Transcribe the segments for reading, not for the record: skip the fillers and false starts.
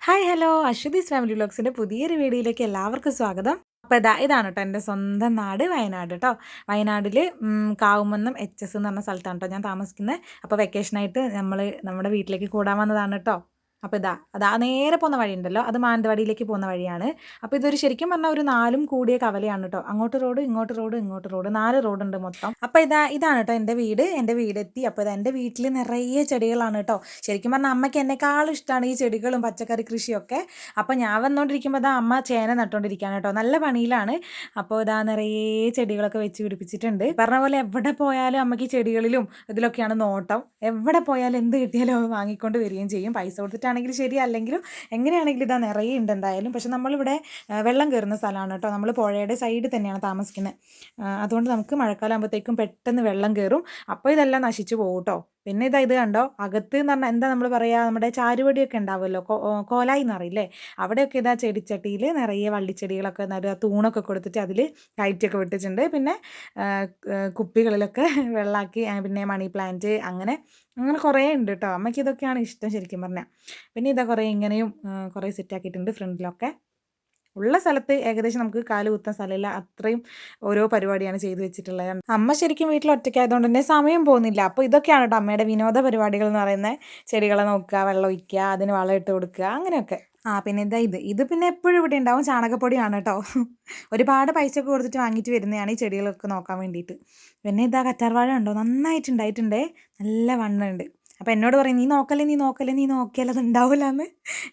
Hi hello Aswathi's family വ്ലോഗ്സിൻ്റെ പുതിയൊരു വീഡിയോയിലേക്ക് എല്ലാവർക്കും സ്വാഗതം. അപ്പോൾ ഇതാണ് കേട്ടോ എൻ്റെ സ്വന്തം നാട് വയനാട് കേട്ടോ. വയനാട്ടിൽ കാവുമന്നം HS എന്ന് പറഞ്ഞ സ്ഥലത്താണ് കേട്ടോ ഞാൻ താമസിക്കുന്നത്. അപ്പോൾ വെക്കേഷനായിട്ട് നമ്മുടെ വീട്ടിലേക്ക് കൂടാൻ വന്നതാണ് കേട്ടോ. അപ്പോൾ അതാ നേരെ പോകുന്ന വഴിയുണ്ടല്ലോ, അത് മാനന്തവാടിയിലേക്ക് പോകുന്ന വഴിയാണ്. അപ്പോൾ ഇതൊരു ശരിക്കും പറഞ്ഞാൽ ഒരു നാലും കൂടിയ കവലയാണ് കേട്ടോ. അങ്ങോട്ട് റോഡ്, ഇങ്ങോട്ട് റോഡ്, ഇങ്ങോട്ട് റോഡ്, 4 റോഡുണ്ട് മൊത്തം. അപ്പോൾ ഇതാണ് കേട്ടോ എൻ്റെ വീടെത്തി. അപ്പോൾ എൻ്റെ വീട്ടിൽ നിറയെ ചെടികളാണ് കേട്ടോ. ശരിക്കും പറഞ്ഞാൽ അമ്മയ്ക്ക് എന്നെക്കാളും ഇഷ്ടമാണ് ഈ ചെടികളും പച്ചക്കറി കൃഷിയൊക്കെ. അപ്പോൾ ഞാൻ വന്നുകൊണ്ടിരിക്കുമ്പോൾ അമ്മ ചേന നട്ടുകൊണ്ടിരിക്കുകയാണ് കേട്ടോ. നല്ല പണിയിലാണ്. അപ്പോൾ നിറയെ ചെടികളൊക്കെ വെച്ച് പിടിപ്പിച്ചിട്ടുണ്ട്. പറഞ്ഞ പോലെ എവിടെ പോയാലും അമ്മയ്ക്ക് ചെടികളിലും ഇതിലൊക്കെയാണ് നോട്ടം. എവിടെ പോയാലും എന്ത് കിട്ടിയാലും അത് വാങ്ങിക്കൊണ്ട് വരികയും ചെയ്യും. പൈസ കൊടുത്തിട്ടാണെങ്കിലും ശരി, അല്ലെങ്കിലും എങ്ങനെയാണെങ്കിലും നിറയെ ഉണ്ട് എന്തായാലും. പക്ഷെ നമ്മളിവിടെ വെള്ളം കയറുന്ന സ്ഥലമാണ് കേട്ടോ. നമ്മൾ പുഴയുടെ സൈഡിൽ തന്നെയാണ് താമസിക്കുന്നത്. അതുകൊണ്ട് നമുക്ക് മഴക്കാലം ആകുമ്പോഴത്തേക്കും പെട്ടെന്ന് വെള്ളം കയറും. അപ്പോൾ ഇതെല്ലാം നശിച്ചു പോകും കേട്ടോ. പിന്നെ ഇത് കണ്ടോ, അകത്ത് എന്ന് പറഞ്ഞാൽ എന്താ നമ്മൾ പറയുക, നമ്മുടെ ചാരുപടിയൊക്കെ ഉണ്ടാവുമല്ലോ, കോലായി എന്നറിയില്ലേ, അവിടെയൊക്കെ ചെടിച്ചട്ടിയിൽ നിറയെ വള്ളിച്ചെടികളൊക്കെ തൂണൊക്കെ കൊടുത്തിട്ട് അതിൽ കയറ്റൊക്കെ വിട്ടിട്ടുണ്ട്. പിന്നെ കുപ്പികളിലൊക്കെ വെള്ളമാക്കി, പിന്നെ മണി പ്ലാന്റ് അങ്ങനെ കുറേ ഉണ്ട് കേട്ടോ. അമ്മയ്ക്ക് ഇതൊക്കെയാണ് ഇഷ്ടം ശരിക്കും പറഞ്ഞാൽ. പിന്നെ കുറേ ഇങ്ങനെയും കുറേ സെറ്റാക്കിയിട്ടുണ്ട് ഫ്രണ്ടിലൊക്കെ. ഉള്ള സ്ഥലത്ത് ഏകദേശം നമുക്ക് കാല് കുത്താൻ സ്ഥലമില്ല, അത്രയും ഓരോ പരിപാടിയാണ് ചെയ്തു വെച്ചിട്ടുള്ളത്. അമ്മ ശരിക്കും വീട്ടിൽ ഒറ്റയ്ക്കായതുകൊണ്ട് തന്നെ സമയം പോകുന്നില്ല. അപ്പോൾ ഇതൊക്കെയാണ് കേട്ടോ അമ്മയുടെ വിനോദ പരിപാടികൾ എന്ന് പറയുന്നത്. ചെടികളെ നോക്കുക, വെള്ളം ഒഴിക്കുക, അതിന് വളം ഇട്ട് കൊടുക്കുക, അങ്ങനെയൊക്കെ. പിന്നെ ഇത് പിന്നെ എപ്പോഴും ഇവിടെ ഉണ്ടാവും. ചാണകപ്പൊടിയാണ് കേട്ടോ. ഒരുപാട് പൈസ ഒക്കെ കൊടുത്തിട്ട് വാങ്ങിയിട്ട് വരുന്നതാണ് ഈ ചെടികളൊക്കെ നോക്കാൻ വേണ്ടിയിട്ട്. പിന്നെ കറ്റാർവാഴ ഉണ്ടോ, നന്നായിട്ടുണ്ടായിട്ടുണ്ടേ, നല്ല വണ്ണമുണ്ട്. അപ്പോൾ എന്നോട് പറയും, നീ നോക്കിയാൽ അത് ഉണ്ടാവില്ല എന്ന്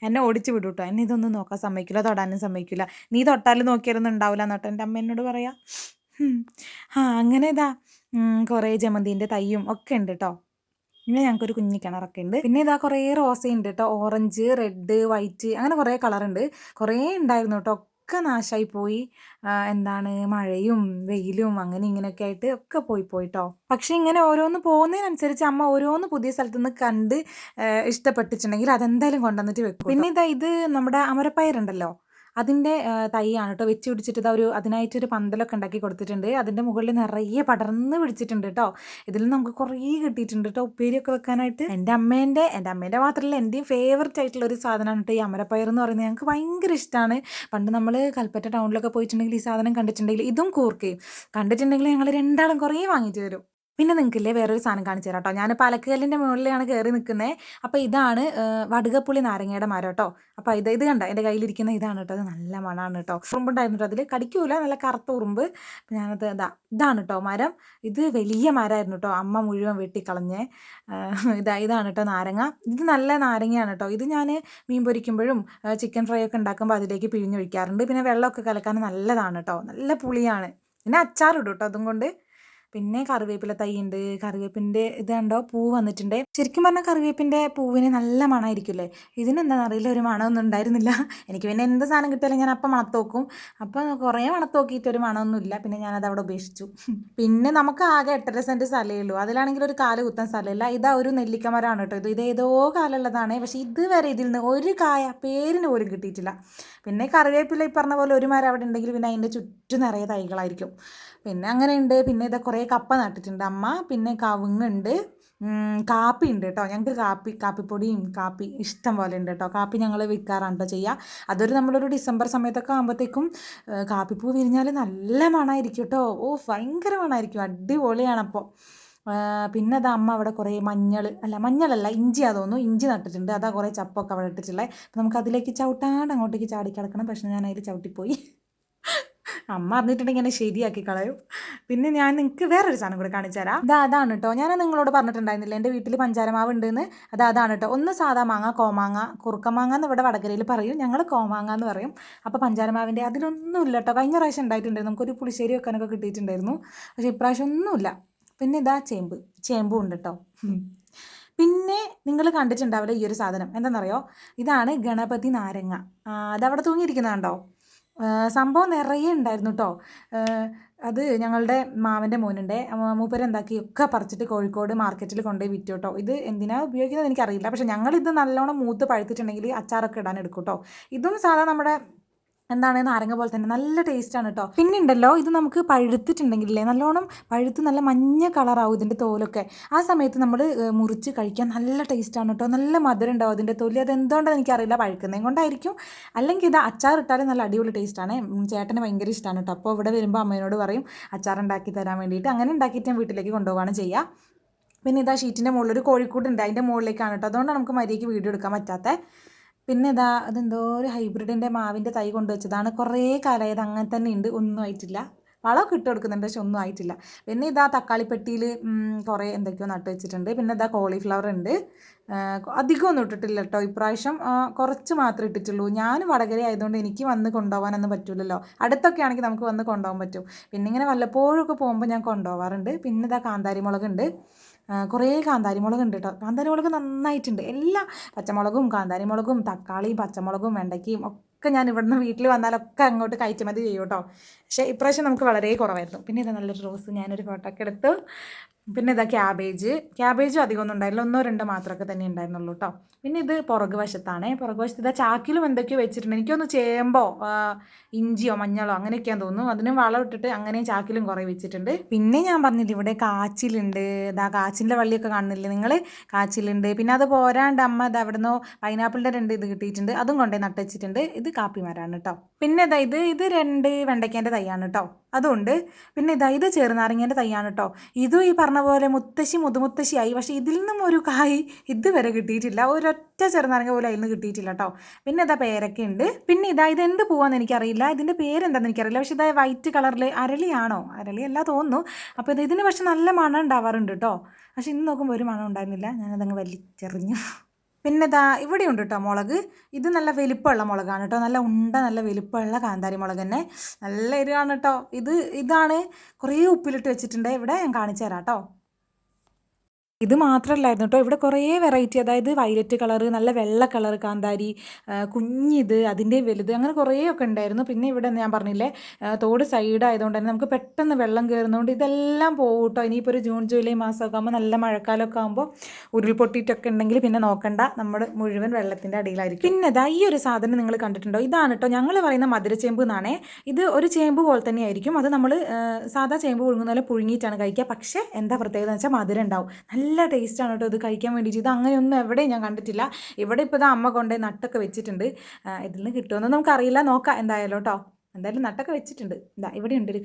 എന്നെ ഓടിച്ച് വിടും കേട്ടോ. എന്നെ ഇതൊന്നും നോക്കാൻ സമ്മതിക്കില്ല, തൊടാനും സമ്മതിക്കില്ല. നീ തൊട്ടാലും നോക്കിയാലൊന്നും ഉണ്ടാവില്ല എന്ന് കേട്ടോ എൻ്റെ അമ്മ എന്നോട് പറയാം. അങ്ങനെ കുറേ ജമന്തിൻ്റെ തൈയും ഒക്കെ ഉണ്ട് കേട്ടോ. പിന്നെ ഞങ്ങൾക്കൊരു കുഞ്ഞി കിണറൊക്കെ ഉണ്ട്. പിന്നെ കുറേ റോസയുണ്ട് കേട്ടോ. ഓറഞ്ച്, റെഡ്, വൈറ്റ്, അങ്ങനെ കുറേ കളറുണ്ട്. കുറേ ഉണ്ടായിരുന്നു കേട്ടോ, ഒക്കെ നാശമായി പോയി. മഴയും വെയിലും അങ്ങനെ ഇങ്ങനെയൊക്കെ ആയിട്ട് ഒക്കെ പോയിട്ടോ. പക്ഷെ ഇങ്ങനെ ഓരോന്ന് പോകുന്നതിനനുസരിച്ച് അമ്മ ഓരോന്ന് പുതിയ സ്ഥലത്തുനിന്ന് കണ്ട് ഇഷ്ടപ്പെട്ടിട്ടുണ്ടെങ്കിൽ അതെന്തായാലും കൊണ്ടുവന്നിട്ട് വെക്കും. പിന്നെ ഇത് നമ്മുടെ അമരപ്പയറുണ്ടല്ലോ, അതിൻ്റെ തൈയാണ് കേട്ടോ. വെച്ച് പിടിച്ചിട്ട് അതിനായിട്ടൊരു പന്തലൊക്കെ ഉണ്ടാക്കി കൊടുത്തിട്ടുണ്ട്. അതിൻ്റെ മുകളിൽ നിറയെ പടർന്ന് പിടിച്ചിട്ടുണ്ട് കേട്ടോ. ഇതിൽ നമുക്ക് കുറേ കിട്ടിയിട്ടുണ്ട് കേട്ടോ, ഉപ്പേരിയൊക്കെ വെക്കാനായിട്ട്. എൻ്റെ അമ്മേൻ്റെ മാത്രമല്ല, എൻ്റെയും ഫേവററ്റ് ആയിട്ടുള്ള ഒരു സാധനമാണ് കേട്ടോ ഈ അമരപ്പയർ എന്ന് പറയുന്നത്. ഞങ്ങൾക്ക് ഭയങ്കര ഇഷ്ടമാണ്. പണ്ട് നമ്മൾ കൽപ്പറ്റ ടൗണിലൊക്കെ പോയിട്ടുണ്ടെങ്കിൽ ഈ സാധനം കണ്ടിട്ടുണ്ടെങ്കിൽ, ഇതും കൂർക്കയും കണ്ടിട്ടുണ്ടെങ്കിൽ ഞങ്ങൾ രണ്ടാളും കുറേ വാങ്ങിയിട്ട് വരും. പിന്നെ നിങ്ങൾക്കില്ലേ വേറൊരു സാധനം കാണിച്ചു തരാം കേട്ടോ. ഞാൻ പലക്കല്ലിൻ്റെ മുകളിലാണ് കയറി നിൽക്കുന്നത്. അപ്പോൾ ഇതാണ് വടുകപ്പുളി നാരങ്ങയുടെ മരം കേട്ടോ. അപ്പോൾ ഇത് കണ്ടോ, എൻ്റെ കയ്യിലിരിക്കുന്ന ഇതാണ് കേട്ടോ. അത് നല്ല മണമാണ് കേട്ടോ. ഉറുമ്പുണ്ടായിരുന്നു കേട്ടോ, അതിൽ കടിക്കൂല, നല്ല കറുത്ത ഉറുമ്പ്. അപ്പോൾ ഞാനത് ഇതാണ് കേട്ടോ മരം. ഇത് വലിയ മരമായിരുന്നു കേട്ടോ, അമ്മ മുഴുവൻ വെട്ടിക്കളഞ്ഞേ. ഇതാണ് കേട്ടോ നാരങ്ങ. ഇത് നല്ല നാരങ്ങയാണ് കേട്ടോ. ഇത് ഞാൻ മീൻ പൊരിക്കുമ്പോഴും ചിക്കൻ ഫ്രൈ ഒക്കെ ഉണ്ടാക്കുമ്പോൾ അതിലേക്ക് പിഴിഞ്ഞൊഴിക്കാറുണ്ട്. പിന്നെ വെള്ളമൊക്കെ കലക്കാൻ നല്ലതാണ് കേട്ടോ, നല്ല പുളിയാണ്. പിന്നെ അച്ചാറിടും കേട്ടോ അതും കൊണ്ട്. പിന്നെ കറിവേപ്പില തൈ ഉണ്ട്. കറിവേപ്പിൻ്റെ കണ്ടോ, പൂ വന്നിട്ടുണ്ട്. ശരിക്കും പറഞ്ഞാൽ കറിവേപ്പിൻ്റെ പൂവിന് നല്ല മണമായിരിക്കില്ലേ. ഇതിനെന്താണെന്ന് അറിയില്ല, ഒരു മണമൊന്നും ഉണ്ടായിരുന്നില്ല. എനിക്ക് പിന്നെ എന്ത് സാധനം കിട്ടിയാലും ഞാൻ അപ്പം മണത്ത് നോക്കും. അപ്പം കുറേ മണത്ത് നോക്കിയിട്ട് ഒരു മണമൊന്നുമില്ല. പിന്നെ ഞാനത് അവിടെ ഉപേക്ഷിച്ചു. പിന്നെ നമുക്ക് ആകെ 8.5 സെൻറ്റ് സ്ഥലമേ ഉള്ളൂ. അതിലാണെങ്കിൽ ഒരു കാല് കുത്താൻ സ്ഥലമില്ല. ഒരു നെല്ലിക്കമരമാണ് കേട്ടോ. ഇത് ഏതോ കാലമുള്ളതാണ്. പക്ഷേ ഇതുവരെ ഇതിൽ നിന്ന് ഒരു കായ പേരിന് പോലും കിട്ടിയിട്ടില്ല. പിന്നെ കറിവേപ്പില ഈ പറഞ്ഞ പോലെ ഒരു മരം അവിടെ ഉണ്ടെങ്കിൽ പിന്നെ അതിൻ്റെ ചുറ്റും നിറയെ തൈകളായിരിക്കും. പിന്നെ അങ്ങനെയുണ്ട്. പിന്നെ കുറേ കപ്പ നട്ടിട്ടുണ്ട് അമ്മ. പിന്നെ കവുങ്ങുണ്ട്, കാപ്പി ഉണ്ട് കേട്ടോ. ഞങ്ങൾക്ക് കാപ്പിപ്പൊടിയും കാപ്പി ഇഷ്ടം പോലെ ഉണ്ട് കേട്ടോ. കാപ്പി ഞങ്ങൾ വിൽക്കാറാണ് കേട്ടോ ചെയ്യുക. നമ്മളൊരു ഡിസംബർ സമയത്തൊക്കെ ആകുമ്പോഴത്തേക്കും കാപ്പിപ്പൂ വിരിഞ്ഞാൽ നല്ല മണമായിരിക്കും കേട്ടോ. ഭയങ്കര മണമായിരിക്കും, അടിപൊളിയാണ്. അപ്പോൾ പിന്നെ അമ്മ അവിടെ കുറേ മഞ്ഞളല്ല ഇഞ്ചിയാ തോന്നുന്നു, ഇഞ്ചി നട്ടിട്ടുണ്ട്. കുറേ ചപ്പൊക്കെ അവിടെ ഇട്ടിട്ടുള്ളത്. അപ്പം നമുക്ക് അതിലേക്ക് ചവിട്ടാണ്ട് അങ്ങോട്ടേക്ക് ചാടിക്കിടക്കണം. പക്ഷെ ഞാൻ അതിൽ ചവിട്ടിപ്പോയി. അമ്മ അറിഞ്ഞിട്ടുണ്ടെങ്കിൽ ഇങ്ങനെ ശരിയാക്കി കളയും. പിന്നെ ഞാൻ നിങ്ങൾക്ക് വേറൊരു സാധനം കൂടെ കാണിച്ചു തരാം. അതാണ് കേട്ടോ, ഞാൻ നിങ്ങളോട് പറഞ്ഞിട്ടുണ്ടായിരുന്നില്ല എൻ്റെ വീട്ടിൽ പഞ്ചാരമാവ് ഉണ്ടെന്ന്. അതാണ് കേട്ടോ. ഒന്ന് സാധാ മാങ്ങ, കോമാങ്ങ, കുറുക്കമാങ്ങ എന്ന് ഇവിടെ വടകരയിൽ പറയും, ഞങ്ങൾ കോമാങ്ങ എന്ന് പറയും. അപ്പോൾ പഞ്ചാരമാവിൻ്റെ അതിലൊന്നുമില്ല കേട്ടോ. കഴിഞ്ഞ പ്രാവശ്യം ഉണ്ടായിട്ടുണ്ടായിരുന്നു, നമുക്കൊരു പുളിശ്ശേരി വെക്കാനൊക്കെ കിട്ടിയിട്ടുണ്ടായിരുന്നു. പക്ഷേ ഇപ്രാവശ്യം ഒന്നുമില്ല. പിന്നെ ചേമ്പും ഉണ്ട് കേട്ടോ. പിന്നെ നിങ്ങൾ കണ്ടിട്ടുണ്ടാവില്ല ഈ ഒരു സാധനം, എന്താണെന്നറിയോ, ഇതാണ് ഗണപതി നാരങ്ങ. അതവിടെ തൂങ്ങിയിരിക്കുന്നതുണ്ടോ. സംഭവം നിറയെ ഉണ്ടായിരുന്നു കേട്ടോ. അത് ഞങ്ങളുടെ മാമൻ്റെ മോനുണ്ട്. മൂപ്പരെന്താക്കി ഒക്കെ പറിച്ചിട്ട് കോഴിക്കോട് മാർക്കറ്റിൽ കൊണ്ടുപോയി വിറ്റു കേട്ടോ. ഇത് എന്തിനാണ് ഉപയോഗിക്കുന്നത് എനിക്കറിയില്ല. പക്ഷേ ഞങ്ങളിത് നല്ലോണം മൂത്ത് പഴുത്തിട്ടുണ്ടെങ്കിൽ അച്ചാറൊക്കെ ഇടാൻ എടുക്കും കേട്ടോ. ഇതും സാധാ നമ്മുടെ എന്താണ് നാരങ്ങ പോലെ തന്നെ നല്ല ടേസ്റ്റാണ് കേട്ടോ. പിന്നെ ഉണ്ടല്ലോ ഇത് നമുക്ക് പഴുത്തിട്ടുണ്ടെങ്കിലേ നല്ലോണം പഴുത്ത് നല്ല മഞ്ഞ കളറാവും ഇതിൻ്റെ തോലൊക്കെ. ആ സമയത്ത് നമ്മൾ മുറിച്ച് കഴിക്കാൻ നല്ല ടേസ്റ്റാണ് കേട്ടോ. നല്ല മധുരം ഉണ്ടാവും അതിൻ്റെ തൊലി. അതെന്തുകൊണ്ടാണെന്ന് എനിക്കറിയില്ല, പഴുക്കുന്നതും കൊണ്ടായിരിക്കും. അല്ലെങ്കിൽ ഇത് അച്ചാറിട്ടാലും നല്ല അടിപൊളി ടേസ്റ്റാണ്. ചേട്ടന് ഭയങ്കര ഇഷ്ടമാണ് കേട്ടോ. അപ്പോൾ ഇവിടെ വരുമ്പോൾ അമ്മയോട് പറയും അച്ചാർ ഉണ്ടാക്കി തരാൻ വേണ്ടിയിട്ട്. അങ്ങനെ ഉണ്ടാക്കിയിട്ട് ഞാൻ വീട്ടിലേക്ക് കൊണ്ടുപോവുകയാണ് ചെയ്യുക. പിന്നെ ഇതാ ഷീറ്റിൻ്റെ മുകളിൽ ഒരു കോഴിക്കൂടുണ്ട്, അതിൻ്റെ മുകളിലേക്കാണ് കേട്ടോ. അതുകൊണ്ടാണ് നമുക്ക് മര്യാദയ്ക്ക് വീഡിയോ എടുക്കാൻ പറ്റാത്തത്. പിന്നെ ഇതാ അതെന്തോ ഒരു ഹൈബ്രിഡിൻ്റെ മാവിൻ്റെ തൈ കൊണ്ടുവച്ചതാണ്. കുറേ കാലമായത് അങ്ങനെ തന്നെ ഉണ്ട്, ഒന്നും ആയിട്ടില്ല. വളമൊക്കെ ഇട്ട് കൊടുക്കുന്നുണ്ട്, പക്ഷെ ഒന്നും ആയിട്ടില്ല. പിന്നെ ഇതാ തക്കാളിപ്പെട്ടിയിൽ കുറേ എന്തൊക്കെയോ നട്ട് വെച്ചിട്ടുണ്ട്. പിന്നെ ഇതാ കോളിഫ്ലവർ ഉണ്ട്. അധികം ഒന്നും ഇട്ടിട്ടില്ല കേട്ടോ ഇപ്രാവശ്യം, കുറച്ച് മാത്രമേ ഇട്ടിട്ടുള്ളൂ. ഞാൻ വടകര ആയതുകൊണ്ട് എനിക്ക് വന്ന് കൊണ്ടുപോകാനൊന്നും പറ്റില്ലല്ലോ. അടുത്തൊക്കെ ആണെങ്കിൽ നമുക്ക് വന്ന് കൊണ്ടുപോകാൻ പറ്റും. പിന്നെ ഇങ്ങനെ വല്ലപ്പോഴൊക്കെ പോകുമ്പോൾ ഞാൻ കൊണ്ടുപോകാറുണ്ട്. പിന്നെ ഇതാ കാന്താരി മുളകുണ്ട്, കുറേ കാന്താരി മുളകുണ്ട് കേട്ടോ. കാന്താരി മുളക് നന്നായിട്ടുണ്ട്. എല്ലാ പച്ചമുളകും കാന്താരി മുളകും തക്കാളിയും പച്ചമുളകും വെണ്ടയ്ക്കയും ഒക്കെ ഞാൻ ഇവിടുന്ന് വീട്ടിൽ വന്നാലൊക്കെ അങ്ങോട്ട് കയറ്റുമതി ചെയ്യും കേട്ടോ. പക്ഷേ ഇപ്രാവശ്യം നമുക്ക് വളരെ കുറവായിരുന്നു. പിന്നെ ഇത് നല്ലൊരു റോസ് ഞാനൊരു ഫോട്ടോ ഒക്കെ എടുത്തു. പിന്നെ ഇതാ ക്യാബേജും അധികമൊന്നും ഉണ്ടായില്ല, 1-2 മാത്രമൊക്കെ തന്നെ ഉണ്ടായിരുന്നുള്ളൂ കേട്ടോ. പിന്നെ ഇത് പുറകു വശത്താണ്. പുറകു വശത്ത് ഇതാ ചാക്കിലും എന്തൊക്കെയോ വെച്ചിട്ടുണ്ട്. എനിക്കൊന്ന് ചേമ്പോ ഇഞ്ചിയോ മഞ്ഞളോ അങ്ങനെയൊക്കെയാന്ന് തോന്നുന്നു. അതിനും വളം ഇട്ടിട്ട് അങ്ങനെയും ചാക്കിലും കുറേ വെച്ചിട്ടുണ്ട്. പിന്നെ ഞാൻ പറഞ്ഞില്ല ഇവിടെ കാച്ചിലുണ്ട്. ഇതാ കാച്ചിലിൻ്റെ വള്ളിയൊക്കെ കാണുന്നില്ലേ നിങ്ങൾ, കാച്ചിലുണ്ട്. പിന്നെ അത് പോരാണ്ട് അമ്മ ഇത് അവിടെ നിന്നോ പൈനാപ്പിളിൻ്റെ 2 ഇത് കിട്ടിയിട്ടുണ്ട്, അതും കൊണ്ടേ നട്ട് വെച്ചിട്ടുണ്ട്. ഇത് കാപ്പിമരമാണ് കേട്ടോ. പിന്നെ ഇതാ ഇത് 2 വെണ്ടയ്ക്കേൻ്റെ തൈയാണ് കേട്ടോ, അതുകൊണ്ട്. പിന്നെ ഇത് ചെറുനാരങ്ങേൻ്റെ തൈയാണ് കേട്ടോ. ഇതും ഈ പറഞ്ഞ പോലെ മുതുമുത്തശ്ശിയായി, പക്ഷേ ഇതിൽ നിന്നും ഒരു കായ് ഇതുവരെ കിട്ടിയിട്ടില്ല. ഒരൊറ്റ ചെറുനാരങ്ങ പോലും അതിൽ നിന്ന് കിട്ടിയിട്ടില്ല കേട്ടോ. പിന്നെ പേരക്കയുണ്ട്. പിന്നെ ഇതെന്ത് പൂവാന്ന് എനിക്കറിയില്ല, ഇതിൻ്റെ പേരെന്താണെന്ന് എനിക്കറിയില്ല. പക്ഷേ വൈറ്റ് കളറിൽ അരളിയാണോ, അരളിയല്ല തോന്നുന്നു. അപ്പോൾ ഇതിന് പക്ഷെ നല്ല മണം ഉണ്ടാവാറുണ്ട് കേട്ടോ. പക്ഷെ ഇന്ന് നോക്കുമ്പോൾ ഒരു മണം ഉണ്ടായിരുന്നില്ല, ഞാനതങ്ങ് വലിച്ചെറിഞ്ഞു. പിന്നെ ഇവിടെ ഉണ്ട് കേട്ടോ മുളക്. ഇത് നല്ല വലിപ്പമുള്ള മുളകാണ് കേട്ടോ, നല്ല നല്ല വലിപ്പമുള്ള കാന്താരി മുളക് തന്നെ. നല്ല എരിവാണ് കേട്ടോ. ഇതാണ് കുറേ ഉപ്പിലിട്ട് വെച്ചിട്ടുണ്ട്. ഇവിടെ ഞാൻ കാണിച്ചു തരാം കേട്ടോ. ഇത് മാത്രമല്ലായിരുന്നു കേട്ടോ, ഇവിടെ കുറേ വെറൈറ്റി, അതായത് വയലറ്റ് കളറ്, നല്ല വെള്ള കളർ കാന്താരി, കുഞ്ഞിത്, അതിൻ്റെ വലുത്, അങ്ങനെ കുറേയൊക്കെ ഉണ്ടായിരുന്നു. പിന്നെ ഇവിടെ ഞാൻ പറഞ്ഞില്ലേ തോട് സൈഡ് ആയതുകൊണ്ട് തന്നെ നമുക്ക് പെട്ടെന്ന് വെള്ളം കയറുന്നതുകൊണ്ട് ഇതെല്ലാം പോകും കേട്ടോ. ഇനിയിപ്പോൾ ഒരു ജൂൺ ജൂലൈ മാസമൊക്കെ ആകുമ്പോൾ നല്ല മഴക്കാലമൊക്കെ ആകുമ്പോൾ ഉരുൾപൊട്ടിയിട്ടൊക്കെ ഉണ്ടെങ്കിൽ പിന്നെ നോക്കണ്ട, നമ്മൾ മുഴുവൻ വെള്ളത്തിൻ്റെ അടിയിലായിരിക്കും. പിന്നെ ഈ ഒരു സാധനം നിങ്ങൾ കണ്ടിട്ടുണ്ടോ, ഇതാണ് കേട്ടോ ഞങ്ങൾ പറയുന്ന മധുരച്ചേമ്പ് എന്നാണേ. ഇത് ഒരു ചേമ്പ് പോലെ തന്നെയായിരിക്കും, അത് നമ്മൾ സാധാ ചേമ്പ് പുഴുങ്ങുന്ന പോലെ പുഴുങ്ങിയിട്ടാണ് കഴിക്കുക. പക്ഷേ എന്താ പ്രത്യേകത എന്ന് വെച്ചാൽ മധുരം ഉണ്ടാവും, നല്ല ടേസ്റ്റാണ് കേട്ടോ ഇത് കഴിക്കാൻ വേണ്ടിയിട്ട്. ഇത് അങ്ങനെയൊന്നും എവിടെയും ഞാൻ കണ്ടിട്ടില്ല. ഇവിടെ ഇപ്പോൾ അമ്മ കൊണ്ടേ നട്ടൊക്കെ വെച്ചിട്ടുണ്ട്. ഇതിൽ നിന്ന് കിട്ടുമെന്ന് നമുക്കറിയില്ല, നോക്കാം എന്തായാലും കേട്ടോ. എന്തായാലും നട്ടൊക്കെ വെച്ചിട്ടുണ്ട്. ഇവിടെ ഉണ്ട് ഒരു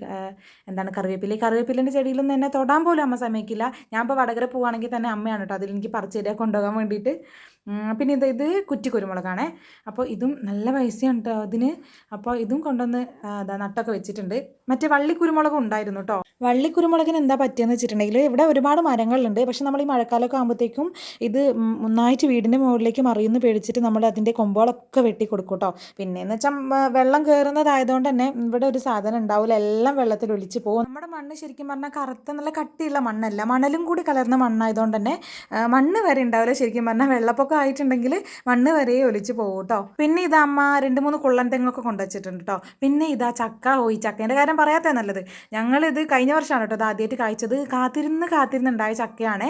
കറിവേപ്പിലേൻ്റെ ചെടിയിലൊന്നും എന്നെ തൊടാൻ പോലും അമ്മ സമ്മതിക്കില്ല. ഞാൻ ഇപ്പോൾ വടകര പോവുകയാണെങ്കിൽ തന്നെ അമ്മയാണ് കേട്ടോ അതിലെനിക്ക് പറിച്ച് തരിക, കൊണ്ടുപോകാൻ വേണ്ടിയിട്ട്. പിന്നെ ഇത് കുറ്റി കുരുമുളകാണേ. അപ്പോൾ ഇതും നല്ല പൈസയാണ് കേട്ടോ അതിന്. അപ്പോൾ ഇതും കൊണ്ടുവന്ന് നട്ടൊക്കെ വെച്ചിട്ടുണ്ട്. മറ്റേ വള്ളിക്കുരുമുളകും ഉണ്ടായിരുന്നു കേട്ടോ. വള്ളിക്കുരുമുളകിന് എന്താ പറ്റിയെന്ന് വെച്ചിട്ടുണ്ടെങ്കിൽ ഇവിടെ ഒരുപാട് മരങ്ങളുണ്ട്. പക്ഷെ നമ്മൾ ഈ മഴക്കാലമൊക്കെ ആകുമ്പോഴത്തേക്കും ഇത് ഒന്നായിട്ട് വീടിൻ്റെ മുകളിലേക്ക് മറിയുമെന്ന് പേടിച്ചിട്ട് നമ്മൾ അതിൻ്റെ കൊമ്പുകളൊക്കെ വെട്ടി കൊടുക്കും കേട്ടോ. പിന്നെയെന്ന് വെച്ചാൽ വെള്ളം കയറുന്നതായതുകൊണ്ട് തന്നെ ഇവിടെ ഒരു സാധനം ഉണ്ടാവില്ല, എല്ലാം വെള്ളത്തിൽ ഒലിച്ച് പോകും. നമ്മുടെ മണ്ണ് ശരിക്കും പറഞ്ഞാൽ കറുത്ത നല്ല കട്ടിയുള്ള മണ്ണല്ല, മണലും കൂടി കലർന്ന മണ്ണായതുകൊണ്ട് തന്നെ മണ്ണ് വരെ ഉണ്ടാവില്ല. ശരിക്കും പറഞ്ഞാൽ വെള്ളപ്പൊക്കം ആയിട്ടുണ്ടെങ്കിൽ മണ്ണ് വരെ ഒലിച്ച് പോകും കേട്ടോ. പിന്നെ അമ്മ 2-3 കുള്ളൻ തെങ്ങൊക്കെ കൊണ്ടുവച്ചിട്ടുണ്ട് കേട്ടോ. പിന്നെ ചക്ക ചക്കേൻ്റെ കാര്യം പറയാത്തേ നല്ലത്. ഞങ്ങളിത് കഴിഞ്ഞ വർഷമാണ് കേട്ടോ ഇത് ആദ്യമായിട്ട് കായ്ച്ചത്. കാത്തിരുന്നുണ്ടായ ചക്കയാണ്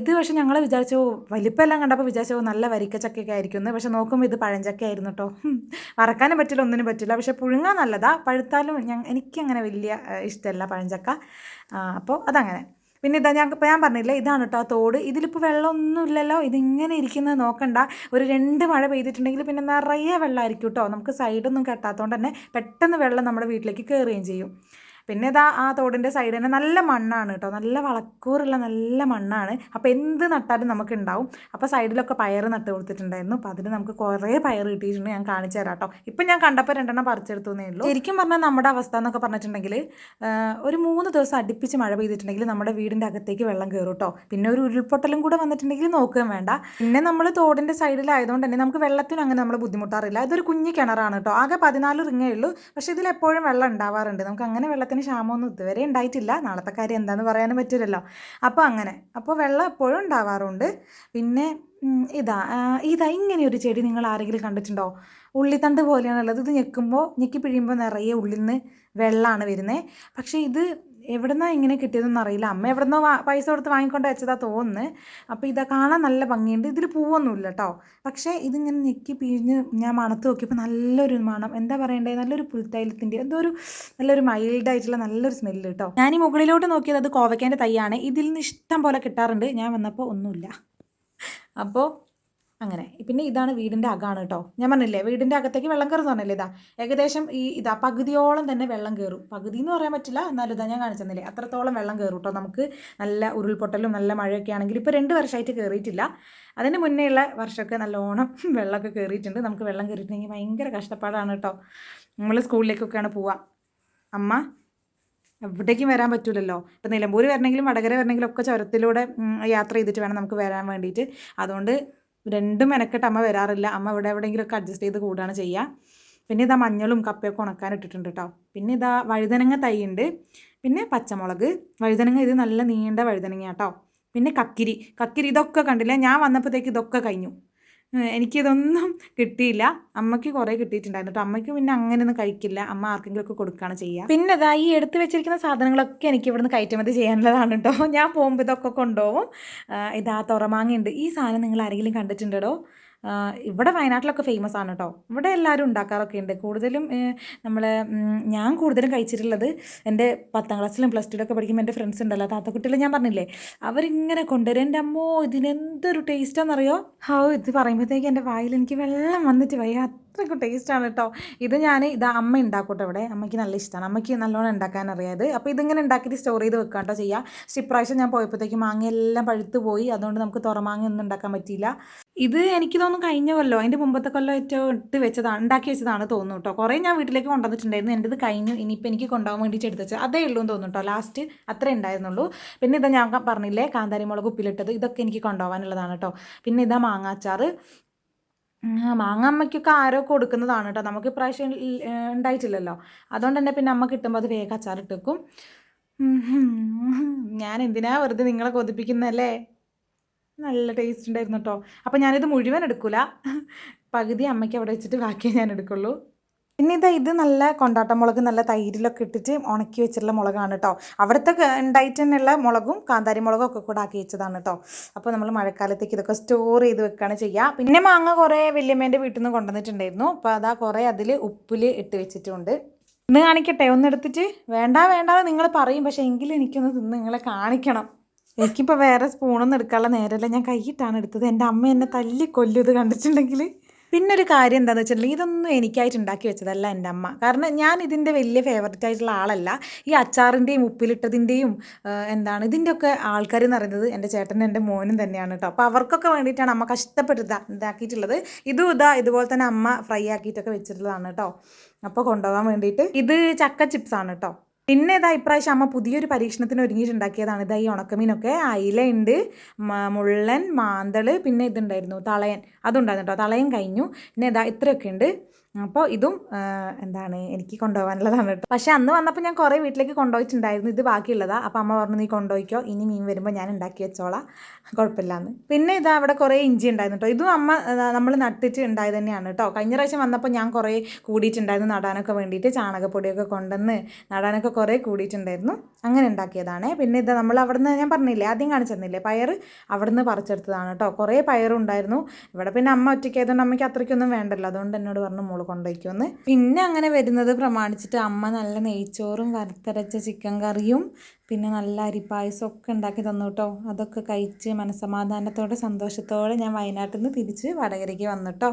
ഇത്. പക്ഷെ ഞങ്ങൾ വിചാരിച്ചു വലിപ്പമെല്ലാം കണ്ടപ്പോൾ വിചാരിച്ചു നല്ല വരിക്ക ചക്കയൊക്കെ ആയിരിക്കും എന്ന്. പക്ഷെ നോക്കുമ്പോൾ ഇത് പഴഞ്ചക്ക ആയിരുന്നു കേട്ടോ. വറക്കാനും പറ്റില്ല, ഒന്നിനും പറ്റില്ല. പക്ഷെ പുഴുങ്ങാൻ നല്ലതാ, പഴുത്താലും എനിക്കങ്ങനെ വലിയ ഇഷ്ടമല്ല പഴഞ്ചക്ക. അപ്പോൾ അതങ്ങനെ. പിന്നെ ഞാൻ പറഞ്ഞില്ലേ ഇതാണ് കേട്ടോ തോട്. ഇതിലിപ്പോൾ വെള്ളമൊന്നും ഇല്ലല്ലോ, ഇതിങ്ങനെ ഇരിക്കുന്നത് നോക്കണ്ട. ഒരു 2 മഴ പെയ്തിട്ടുണ്ടെങ്കിൽ പിന്നെ നിറയെ വെള്ളമായിരിക്കും കേട്ടോ. നമുക്ക് സൈഡൊന്നും കെട്ടാത്തതുകൊണ്ട് തന്നെ പെട്ടെന്ന് വെള്ളം നമ്മുടെ വീട്ടിലേക്ക് കയറുകയും ചെയ്യും. പിന്നെ ആ തോടിൻ്റെ സൈഡ് തന്നെ നല്ല മണ്ണാണ് കേട്ടോ, നല്ല വളക്കൂറുള്ള നല്ല മണ്ണാണ്. അപ്പോൾ എന്ത് നട്ടാലും നമുക്ക് ഉണ്ടാവും. അപ്പോൾ സൈഡിലൊക്കെ പയർ നട്ട് കൊടുത്തിട്ടുണ്ടായിരുന്നു. അപ്പോൾ അതിൽ നമുക്ക് കുറേ പയർ കിട്ടിയിട്ടുണ്ട്, ഞാൻ കാണിച്ചു തരാം കേട്ടോ. ഇപ്പം ഞാൻ കണ്ടപ്പോൾ 2 പറിച്ചെടുത്തേ ഉള്ളൂ. ശരിക്കും പറഞ്ഞാൽ നമ്മുടെ അവസ്ഥ എന്നൊക്കെ പറഞ്ഞിട്ടുണ്ടെങ്കിൽ ഒരു 3 ദിവസം അടുപ്പിച്ച് മഴ പെയ്തിട്ടുണ്ടെങ്കിൽ നമ്മുടെ വീടിൻ്റെ അകത്തേക്ക് വെള്ളം കയറും കേട്ടോ. പിന്നെ ഒരു ഉരുൾപൊട്ടലും കൂടെ വന്നിട്ടുണ്ടെങ്കിൽ നോക്കുകയും വേണ്ട. പിന്നെ നമ്മൾ തോടിൻ്റെ സൈഡിലായതുകൊണ്ട് തന്നെ നമുക്ക് വെള്ളത്തിന് അങ്ങനെ നമ്മൾ ബുദ്ധിമുട്ടാറില്ല. ഇതൊരു കുഞ്ഞു കിണറാണ് കേട്ടോ, ആകെ 14 റിങ്ങേ ഉള്ളൂ. പക്ഷേ ഇതിലെപ്പോഴും വെള്ളം ഉണ്ടാവാറുണ്ട്. നമുക്ക് അങ്ങനെ വെള്ളത്തിന് ക്ഷാമമൊന്നും ഇതുവരെ ഉണ്ടായിട്ടില്ല. നാളത്തെ കാര്യം എന്താണെന്ന് പറയാനും പറ്റില്ലല്ലോ. അപ്പോൾ വെള്ളം എപ്പോഴും ഉണ്ടാവാറുണ്ട്. പിന്നെ ഇങ്ങനെ ഒരു ചെടി നിങ്ങൾ ആരെങ്കിലും കണ്ടിട്ടുണ്ടോ? ഉള്ളിത്തണ്ട് പോലെയാണുള്ളത്. ഇത് ഞെക്കി പിഴിയുമ്പോൾ നിറയെ ഉള്ളിൽ നിന്ന് വെള്ളമാണ് വരുന്നത്. പക്ഷേ എവിടുന്നാണ് ഇങ്ങനെ കിട്ടിയതെന്ന് അറിയില്ല. അമ്മ എവിടുന്നോ പൈസ കൊടുത്ത് വാങ്ങിക്കൊണ്ട് വെച്ചതാ തോന്നുന്നു. അപ്പോൾ ഇതാ കാണാൻ നല്ല ഭംഗിയുണ്ട്. ഇതിൽ പൂവൊന്നുമില്ല കേട്ടോ. പക്ഷേ ഇതിങ്ങനെ ഞെക്കി പിഴിഞ്ഞ് ഞാൻ മണത്ത് നോക്കിയപ്പോൾ നല്ലൊരു മണം, എന്താ പറയണ്ടേ, നല്ലൊരു പുൽത്തൈലത്തിൻ്റെ എന്തോ ഒരു നല്ലൊരു മൈൽഡായിട്ടുള്ള നല്ലൊരു സ്മെല്ല് കേട്ടോ. ഞാൻ ഈ മുകളിലോട്ട് നോക്കിയത് അത് കോവയ്ക്കേൻ്റെ തൈയാണ്. ഇതിൽ നിന്ന് ഇഷ്ടം പോലെ കിട്ടാറുണ്ട്. ഞാൻ വന്നപ്പോൾ ഒന്നുമില്ല. അപ്പോൾ അങ്ങനെ. പിന്നെ ഇതാണ് വീടിൻ്റെ അകമാണ് കേട്ടോ. ഞാൻ പറഞ്ഞില്ലേ വീടിൻ്റെ അകത്തേക്ക് വെള്ളം കയറുന്ന പറഞ്ഞില്ലേ, ഏകദേശം ഇതാ പകുതിയോളം തന്നെ വെള്ളം കയറും. പകുതി എന്ന് പറയാൻ പറ്റില്ല, എന്നാലും ഇതാ ഞാൻ കാണിച്ചെന്നില്ലേ അത്രത്തോളം വെള്ളം കയറും കേട്ടോ. നമുക്ക് നല്ല ഉരുൾപൊട്ടലും നല്ല മഴയൊക്കെ ആണെങ്കിൽ ഇപ്പോൾ 2 വർഷമായിട്ട് കയറിയിട്ടില്ല. അതിന് മുന്നേ ഉള്ള വർഷമൊക്കെ നല്ലോണം വെള്ളമൊക്കെ കയറിയിട്ടുണ്ട്. നമുക്ക് വെള്ളം കയറിയിട്ടുണ്ടെങ്കിൽ ഭയങ്കര കഷ്ടപ്പാടാണ് കേട്ടോ. നമ്മൾ സ്കൂളിലേക്കൊക്കെയാണ് പോവുക. അമ്മ എവിടേക്കും വരാൻ പറ്റില്ലല്ലോ. ഇപ്പം നിലമ്പൂർ വരണമെങ്കിലും വടകര വരണമെങ്കിലും ഒക്കെ ചുരത്തിലൂടെ യാത്ര ചെയ്തിട്ട് വേണം നമുക്ക് വരാൻ വേണ്ടിയിട്ട്. അതുകൊണ്ട് രണ്ടും മെനക്കെട്ട് അമ്മ വരാറില്ല. അമ്മ ഇവിടെ എവിടെയെങ്കിലുമൊക്കെ അഡ്ജസ്റ്റ് ചെയ്ത് കൂടുകയാണ് ചെയ്യുക. പിന്നെ ഇതാ മഞ്ഞളും കപ്പയൊക്കെ ഉണക്കാൻ ഇട്ടിട്ടുണ്ട് കേട്ടോ. പിന്നെ ഇതാ വഴുതനങ്ങ തൈ ഉണ്ട്. പിന്നെ പച്ചമുളക്, വഴുതനങ്ങ ഇത് നല്ല നീണ്ട വഴുതനങ്ങ കേട്ടോ. പിന്നെ കക്കിരി ഇതൊക്കെ കണ്ടില്ല, ഞാൻ വന്നപ്പോഴത്തേക്ക് ഇതൊക്കെ കഴിഞ്ഞു. എനിക്കിതൊന്നും കിട്ടിയില്ല. അമ്മയ്ക്ക് കുറേ കിട്ടിയിട്ടുണ്ടായിരുന്നു കേട്ടോ. അമ്മയ്ക്ക് പിന്നെ അങ്ങനെയൊന്നും കഴിക്കില്ല. അമ്മ ആർക്കെങ്കിലുമൊക്കെ കൊടുക്കുകയാണ് ചെയ്യുക. പിന്നെ ഇതാ ഈ എടുത്ത് വെച്ചിരിക്കുന്ന സാധനങ്ങളൊക്കെ എനിക്ക് ഇവിടുന്ന് കയറ്റുമതി ചെയ്യാനുള്ളതാണ് കേട്ടോ. ഞാൻ പോകുമ്പോൾ ഇതൊക്കെ കൊണ്ടുപോകും. ഇതാ തുറമാങ്ങയുണ്ട്. ഈ സാധനം നിങ്ങൾ ആരെങ്കിലും കണ്ടിട്ടുണ്ടോ? ഇവിടെ വയനാട്ടിലൊക്കെ ഫേമസ് ആണ് കേട്ടോ. ഇവിടെ എല്ലാവരും ഉണ്ടാക്കാറൊക്കെ ഉണ്ട്. കൂടുതലും ഞാൻ കൂടുതലും കഴിച്ചിട്ടുള്ളത് എൻ്റെ 10ാം ക്ലാസ്സിലും പ്ലസ് 2 പഠിക്കുമ്പോൾ എൻ്റെ ഫ്രണ്ട്സ് ഉണ്ടല്ലോ, താത്തക്കുട്ടികൾ ഞാൻ പറഞ്ഞില്ലേ, അവരിങ്ങനെ കൊണ്ടുവരും. എൻ്റെ അമ്മോ ഇതിനെന്തൊരു ടേസ്റ്റാണെന്നറിയോ. ഇത് പറയുമ്പോഴത്തേക്ക് എൻ്റെ വായിൽ എനിക്ക് വെള്ളം വന്നിട്ട് വയ്യ, അത്രയ്ക്കും ടേസ്റ്റാണ് കേട്ടോ. ഇത് അമ്മ ഉണ്ടാക്കൂട്ടോ. ഇവിടെ അമ്മയ്ക്ക് നല്ല ഇഷ്ടമാണ്. അമ്മയ്ക്ക് നല്ലോണം ഉണ്ടാക്കാൻ അറിയാത്. അപ്പോൾ ഇതിങ്ങനെ ഉണ്ടാക്കിയിട്ട് സ്റ്റോർ ചെയ്ത് വെക്കാം കേട്ടോ ചെയ്യുക. പക്ഷേ ഇപ്രാവശ്യം ഞാൻ പോയപ്പോഴത്തേക്ക് മാങ്ങയെല്ലാം പഴുത്ത് പോയി. അതുകൊണ്ട് നമുക്ക് തുറമാങ്ങ ഒന്നും ഉണ്ടാക്കാൻ പറ്റിയില്ല. ഇത് എനിക്ക് തോന്നുന്നു കഴിഞ്ഞ കൊല്ലോ അതിൻ്റെ മുമ്പത്തെ കൊല്ലം ഏറ്റവും ഉണ്ടാക്കി വെച്ചതാണ് തോന്നുന്നു കേട്ടോ. കുറേ ഞാൻ വീട്ടിലേക്ക് കൊണ്ടുവന്നിട്ടുണ്ടായിരുന്നു. എൻ്റെ ഇത് കഴിഞ്ഞു. ഇനിയിപ്പോൾ എനിക്ക് കൊണ്ടുപോകാൻ വേണ്ടിയിട്ട് എടുത്ത് വെച്ചാൽ അതേ ഉള്ളൂ എന്ന് തോന്നുന്നു കേട്ടോ. ലാസ്റ്റ് അത്രേ ഉണ്ടായിരുന്നുള്ളൂ. പിന്നെ ഇതാ ഞാൻ പറഞ്ഞില്ലേ കാന്താരി മുളക് ഉപ്പിലിട്ടത്, ഇതൊക്കെ എനിക്ക് കൊണ്ടുപോകാനുള്ളതാണ് കേട്ടോ. പിന്നെ ഇതാ മാങ്ങാച്ചാറ്. മാങ്ങ അമ്മയ്ക്കൊക്കെ ആരോ കൊടുക്കുന്നതാണ് കേട്ടോ. നമുക്ക് ഇപ്രാവശ്യം ഉണ്ടായിട്ടില്ലല്ലോ. അതുകൊണ്ട് തന്നെ പിന്നെ അമ്മ കിട്ടുമ്പോൾ അത് വേഗം അച്ചാറിട്ട് വെക്കും. ഞാൻ എന്തിനാ വെറുതെ നിങ്ങളെ കൊതിപ്പിക്കുന്നല്ലേ. നല്ല ടേസ്റ്റ് ഉണ്ടായിരുന്നു കേട്ടോ. അപ്പോൾ ഞാനിത് മുഴുവൻ എടുക്കില്ല, പകുതി അമ്മയ്ക്ക് അവിടെ വെച്ചിട്ട് ബാക്കിയേ ഞാൻ എടുക്കുള്ളൂ. പിന്നെ ഇത് നല്ല കൊണ്ടാട്ട മുളക് നല്ല തൈരിലൊക്കെ ഇട്ടിട്ട് ഉണക്കി വെച്ചിട്ടുള്ള മുളകാണ് കേട്ടോ. അവിടുത്തെ ഉണ്ടായിട്ട് തന്നെയുള്ള മുളകും കാന്താരി മുളകും ഒക്കെ കൂടെ ആക്കി വെച്ചതാണ് കേട്ടോ. അപ്പോൾ നമ്മൾ മഴക്കാലത്തേക്ക് ഇതൊക്കെ സ്റ്റോർ ചെയ്ത് വെക്കുകയാണ് ചെയ്യുക. പിന്നെ മാങ്ങ കുറേ വല്യമ്മേൻ്റെ വീട്ടിൽ നിന്ന് കൊണ്ടുവന്നിട്ടുണ്ടായിരുന്നു. അപ്പോൾ അതാ കുറേ അതിൽ ഉപ്പിൽ ഇട്ട് വെച്ചിട്ടുണ്ട്. ഇന്ന് കാണിക്കട്ടെ, ഒന്നെടുത്തിട്ട്. വേണ്ടാതെ നിങ്ങൾ പറയും, പക്ഷേ എങ്കിലും എനിക്കൊന്ന് തിന്ന് നിങ്ങളെ കാണിക്കണം. എനിക്കിപ്പോൾ വേറെ സ്പൂണൊന്നും എടുക്കാനുള്ള നേരമല്ല, ഞാൻ കൈയിട്ടാണ് എടുത്തത്. എൻ്റെ അമ്മ എന്നെ തല്ലിക്കൊല്ലും ഇത് കണ്ടിട്ടുണ്ടെങ്കിൽ. പിന്നെ ഒരു കാര്യം എന്താണെന്ന് വെച്ചിട്ടുണ്ടെങ്കിൽ ഇതൊന്നും എനിക്കായിട്ട് ഉണ്ടാക്കി വെച്ചതല്ല എൻ്റെ അമ്മ. കാരണം ഞാൻ ഇതിൻ്റെ വലിയ ഫേവററ്റ് ആയിട്ടുള്ള ആളല്ല. ഈ അച്ചാറിൻ്റെയും ഉപ്പിലിട്ടതിൻ്റെയും ഇതിൻ്റെയൊക്കെ ആൾക്കാർ എന്ന് പറയുന്നത് എൻ്റെ ചേട്ടനും എൻ്റെ മോനും തന്നെയാണ് കേട്ടോ. അപ്പോൾ അവർക്കൊക്കെ വേണ്ടിയിട്ടാണ് അമ്മ കഷ്ടപ്പെട്ട് ഇതാക്കിയിട്ടുള്ളത്. ഇതുപോലെ തന്നെ അമ്മ ഫ്രൈ ആക്കിയിട്ടൊക്കെ വെച്ചിട്ടുള്ളതാണ് കേട്ടോ. അപ്പോൾ കൊണ്ടുപോകാൻ വേണ്ടിയിട്ട്. ഇത് ചക്ക ചിപ്സാണ് കേട്ടോ. പിന്നെ ഇപ്രാവശ്യം അമ്മ പുതിയൊരു പരീക്ഷണത്തിന് ഒരുങ്ങിയിട്ടുണ്ടാക്കിയതാണ്. ഈ ഉണക്കമീനൊക്കെ അയിലയുണ്ട്, മുള്ളൻ, മാന്തൾ, പിന്നെ ഇതുണ്ടായിരുന്നു തളയൻ, അതുണ്ടായിരുന്നു കേട്ടോ. തളയൻ കഴിഞ്ഞു. പിന്നെ ഇത്രയൊക്കെ ഉണ്ട്. അപ്പോൾ ഇതും എനിക്ക് കൊണ്ടുപോകാനുള്ളതാണ് കേട്ടോ. പക്ഷേ അന്ന് വന്നപ്പോൾ ഞാൻ കുറേ വീട്ടിലേക്ക് കൊണ്ടുപോയിട്ടുണ്ടായിരുന്നു. ഇത് ബാക്കിയുള്ളതാണ്. അപ്പോൾ അമ്മ പറഞ്ഞു നീ കൊണ്ടുപോയിക്കോ, ഇനി മീൻ വരുമ്പോൾ ഞാൻ ഉണ്ടാക്കി വെച്ചോളാം, കുഴപ്പമില്ലാന്ന്. പിന്നെ അവിടെ കുറേ ഇഞ്ചി ഉണ്ടായിരുന്നു കേട്ടോ. ഇതും അമ്മ നമ്മൾ നട്ടിട്ട് ഉണ്ടായത് തന്നെയാണ് കേട്ടോ. കഴിഞ്ഞ പ്രാവശ്യം വന്നപ്പോൾ ഞാൻ കുറേ കൂടിയിട്ടുണ്ടായിരുന്നു നടാനൊക്കെ വേണ്ടിയിട്ട്. ചാണകപ്പൊടിയൊക്കെ കൊണ്ടുവന്ന് നടാനൊക്കെ കുറേ കൂടിയിട്ടുണ്ടായിരുന്നു. അങ്ങനെ ഉണ്ടാക്കിയതാണ്. പിന്നെ നമ്മൾ അവിടുന്ന് ഞാൻ പറഞ്ഞില്ലേ, ആദ്യം കാണിച്ചിരുന്നില്ലേ പയർ, അവിടുന്ന് പറിച്ചെടുത്തതാണ് കേട്ടോ. കുറേ പയറുണ്ടായിരുന്നു. ഇവിടെ പിന്നെ അമ്മ ഒറ്റയ്ക്കായതുകൊണ്ട് അമ്മയ്ക്ക് അത്രയ്ക്കൊന്നും വേണ്ടല്ലോ. അതുകൊണ്ട് എന്നോട് പറഞ്ഞു മോള് കൊണ്ടുപോയിക്കുമെന്ന്. പിന്നെ അങ്ങനെ വരുന്നത് പ്രമാണിച്ചിട്ട് അമ്മ നല്ല നെയ്ച്ചോറും വറുത്തരച്ച ചിക്കൻ കറിയും പിന്നെ നല്ല അരിപ്പായസം ഒക്കെ ഉണ്ടാക്കി തന്നു കേട്ടോ. അതൊക്കെ കഴിച്ച് മനസ്സമാധാനത്തോടെ സന്തോഷത്തോടെ ഞാൻ വയനാട്ടിൽ നിന്ന് തിരിച്ച് വടകരയ്ക്ക് വന്നു കേട്ടോ.